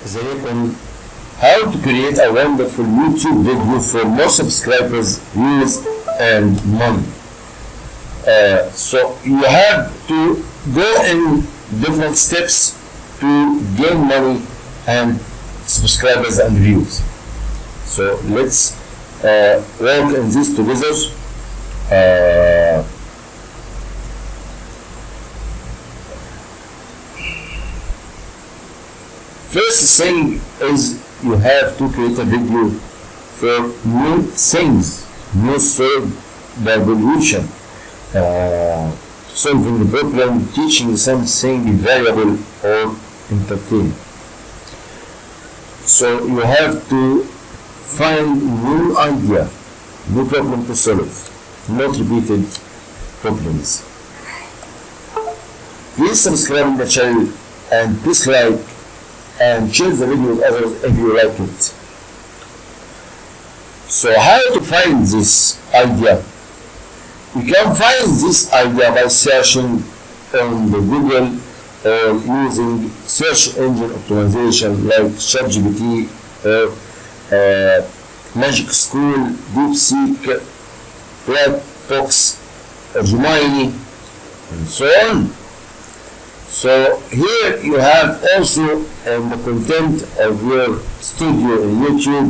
ازيكم. How to create a wonderful YouTube video for more subscribers, views and money. So you have to go in different steps to gain money and subscribers and views. So let's work in this together. First thing is you have to create a video for new things, new solution, solving the problem, teaching something valuable or entertaining. So you have to find new idea, new problem to solve, not repeated problems. Please subscribe to the channel and please like and share the video with others if you like it. So how to find this idea? You can find this idea by searching on the Google or using search engine optimization like ChatGPT or Magic School, DeepSeek, Blackbox, or Gemini, and so on. So here you have also the content of your studio in YouTube.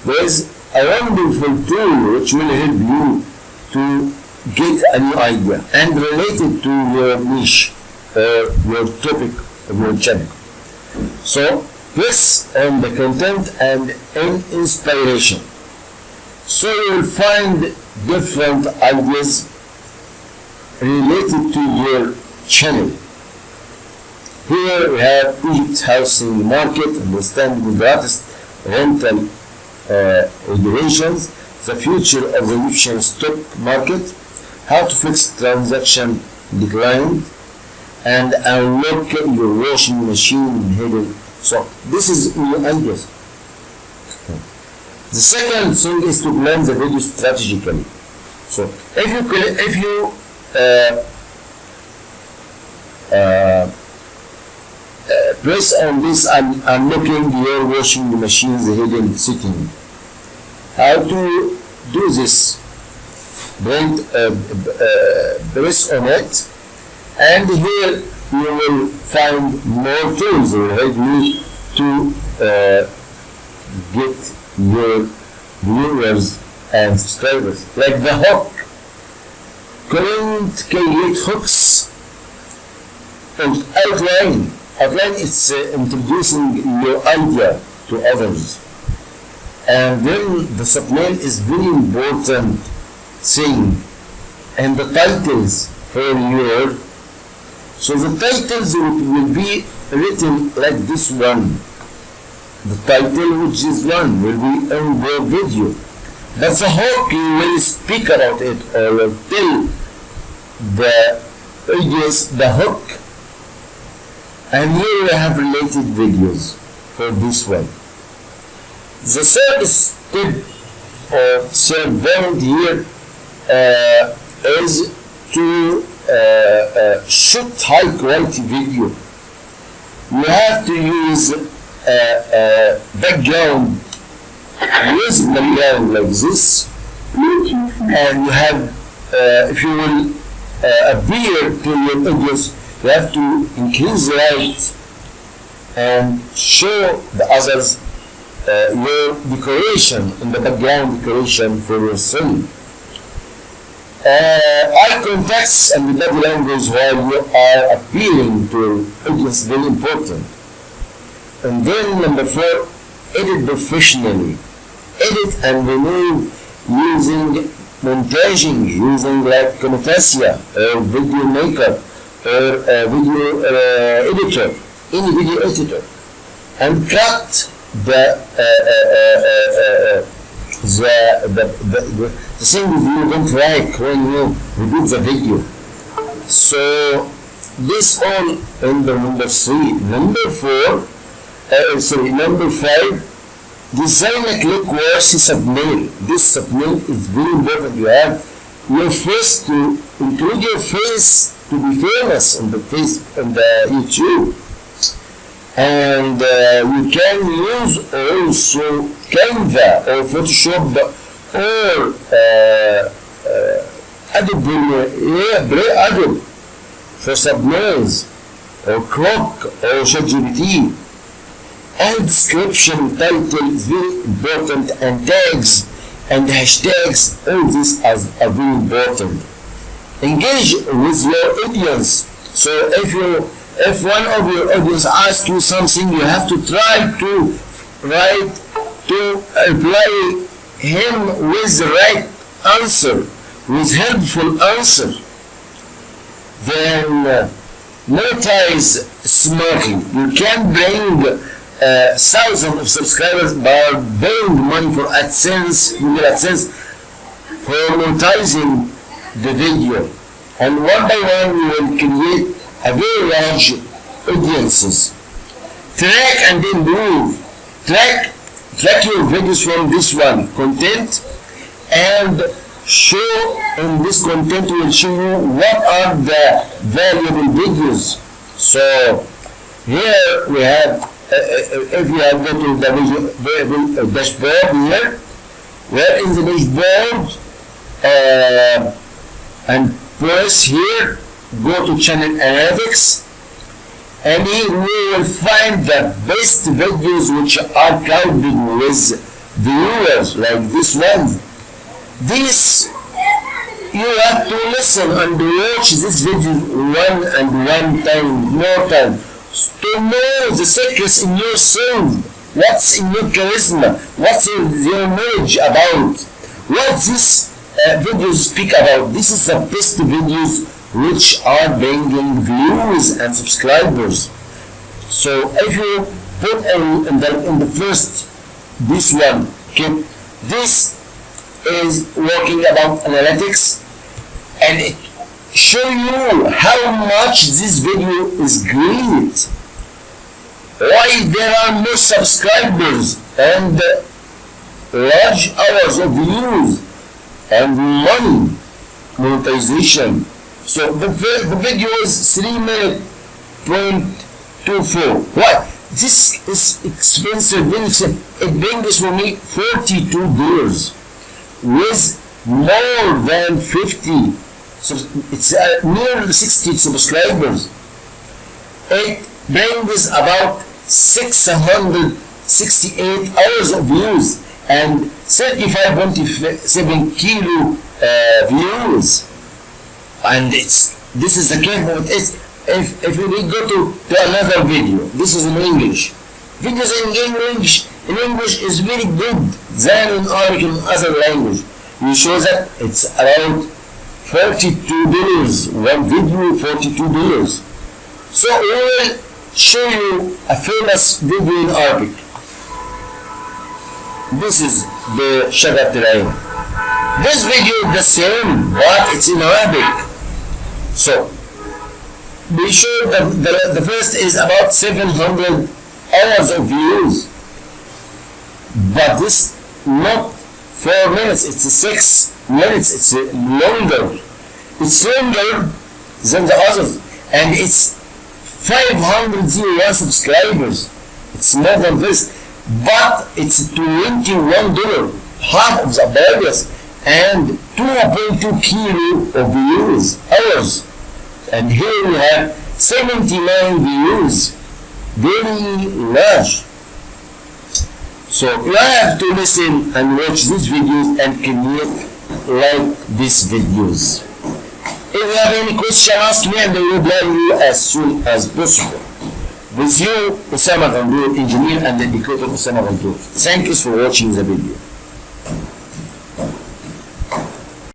There is a wonderful tool which will help you to get a new idea and relate it to your niche or your topic of your channel. So press on the content and in inspiration. So you will find different ideas related to your channel. Here we have Egypt housing market, understanding the latest rental regulations, the future of the Egyptian stock market, how to fix transaction declined, and unlock your washing machine hidden. So this is new ideas. The second thing is to plan the video strategically. So if you press on this and unlocking your washing machine's hidden setting. How to do this? Press on it, and here you will find more tools that will help you to get your viewers and subscribers, like the hook. Create hooks and outline. Outline is introducing your idea to others, and then the thumbnail is very important thing, and the titles for your. So the titles will be written like this one. The title, which is one, will be in the video, but the hook you will speak about it or will tell the audience the hook. And here we have related videos for this one. The third step or third point here is to shoot high quality video. You have to use background. Use background like this, and you have if you will appear to your audience, you have to increase the light and show the others your decoration in the background decoration for yourself. Eye contacts and the body language while you are appealing to your audience is very important. And then number 4, edit professionally. Edit and remove using montaging, using like Qantassia or video maker or video editor, any video editor, and cut the things you don't like when you repeat the video. So this all under number 3. Number 5, design a click-worthy thumbnail. This thumbnail is very important. You have your face to include your face to be famous on the YouTube. And can use also Canva or Photoshop or Adobe for thumbnails or Croc or ChatGPT. And description, title is very important, and tags and hashtags, all these are very important. Engage with your audience. So if one of your audience asks you something, you have to try to reply him with the right answer, with helpful answer. Then monetize smartly. You can bring thousands of subscribers by paying money for AdSense, Google AdSense, for monetizing the video. And one by one you will create a very large audiences. Track and improve. Track your videos from this one content, and show in this content will show you what are the valuable videos. So here we have, if you have go to the dashboard here, where in the dashboard and press here, go to channel analytics, and here we will find the best videos which are crowded with viewers, like this one. This you have to listen and watch this video one time, more time, to know the secrets in yourself, what's in your charisma, what's your knowledge about, what this videos speak about. This is the best videos which are bringing views and subscribers. So if you put in the first, this one, okay, this is working about analytics, and it show you how much this video is great, why there are more subscribers and large hours of views and money monetization. So the video is 3:24. What? This is expensive. It brings for me $42 with more than 50. It's nearly 60 subscribers. It brings about 668 hours of views and 35.7 kilo views. And this is the case of it. If we go to another video, this is in English. Videos in English is very good than in other language. You show that it's around $42. One video, $42. So we will show you a famous video in Arabic. This is the Shaghat. This video is the same, but it's in Arabic. So be sure that the first is about 700 hours of views, but this not 4 minutes, it's 6 minutes, it's longer. It's longer than the others, and it's 501 subscribers. It's more than this, but it's $21, half of the previous, and 2.2 kilo of views, hours. And here we have 79 views, very large. So you have to listen and watch these videos and create like these videos. If you have any question, ask me and I will reply you as soon as possible. With you, Osama Gandour, engineer and educator Osama Gandour. Thank you for watching the video.